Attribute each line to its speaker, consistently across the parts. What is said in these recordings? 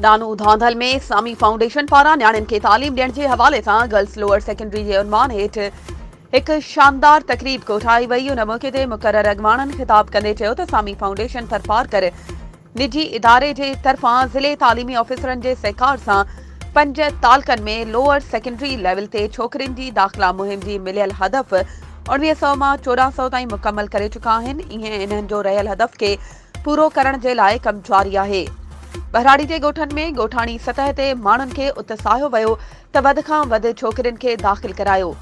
Speaker 1: नानू धांधल में सामी फाउंडेशन पारां न्याणियुनि खे तालीम ॾियण जे हवाले सां गर्ल्स लोअर सेकेंडरी जे उन्वान हेठि हिकु शानदार तकरीब कोठाई वई। उन मौक़े ते मुक़रर अॻवाननि ख़िताब कंदे चयो त सामी फाउंडेशन थरपारकर निजी इदारे जे तरफ़ां ज़िले तालीमी ऑफिसरनि जे सहकार सां 5 तालकनि में लोअर सेकेंडरी लेवल ते छोकिरियुनि जी दाख़िला मुहिम जी मिलियल हदफ़ 1900 मां 1400 ताईं मुकमल करे चुका आहिनि। इएं इन्हनि जो रहियल हदफ़ खे पूरो करण जे लाइ कमु जारी आहे। बहराड़ी जे ॻोठनि में ॻोठाणी सतह ते माण्हुनि खे उत्साहियो वियो त वधि खां वधि छोकिरियुनि खे दाख़िल करायो।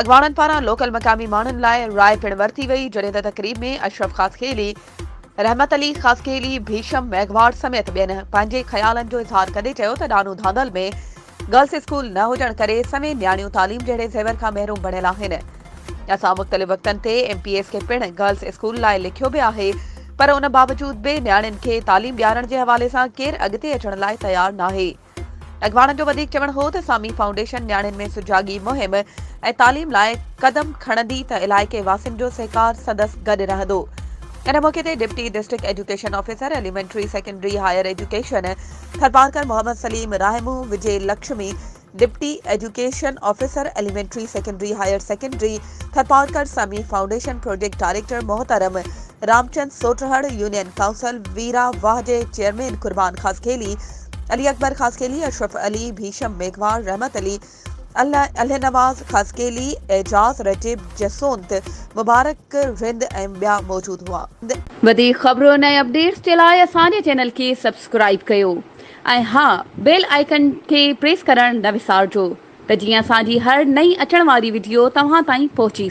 Speaker 1: अॻवाननि पारां लोकल मक़ामी माण्हुनि लाइ राय पिणु वरिती वई, जॾहिं त तक़रीब में अशरफ ख़ासखेली, रहमत अली ख़ासखेली, भीशम मेघवाड़ समेत ॿियनि पंहिंजे ख़्यालनि जो इज़हार कंदे चयो त नानू धांधल में गर्ल्स स्कूल न हुजण करे समेत न्याणियूं तालीम जहिड़े ज़ेवर खां महरूम बणियल आहिनि। असां मुख़्तलिफ़ वक़्तनि ते MPS खे पिणु गर्ल्स स्कूल लाइ लिखियो बि आहे, पर उन बावजूद बि न्याणियुनि खे तालीम ॾियारण जे हवाले सां केरु अॻिते अचण लाइ तयारु नाहे। अॻवाननि जो वधीक चवणु हो त सामी फाउंडेशन न्याणियुनि में सुजाॻी मुहिम ऐं तालीम लाइ क़दम खणंदी त इलाइक़े वासियुनि जो सहकार संदसि गॾु रहंदो। इन मौक़े ते deputy district education officer elementary secondary higher education Tharparkar Mohammad Saleem Rahmoo, Vijay Lakshmi, deputy education officer elementary secondary higher secondary Tharparkar, Sami foundation project director मोहतरम Ramchand Sotarhar, union council Virawah जे चेयरमैन कुर्बान ख़ासखेली, अली अकबर ख़ासखेली, अशरफ अली, भीशम मेघवाड़, रहमत अली, अल्लाह नवाज़ ख़ासखेली, एजाज रजीब जसोंत, मुबारक रिंद ऐं ॿिया मौजूद हुआ।
Speaker 2: वधीक ख़बरुनि ऐं अपडेट्स जे लाइ असांजे चैनल खे सब्सक्राइब कयो ऐं हा, बेल आइकन खे प्रेस करणु न विसारिजो त जीअं असांजी हर नई अचण वारी वीडियो तव्हां ताईं पहुची सघे।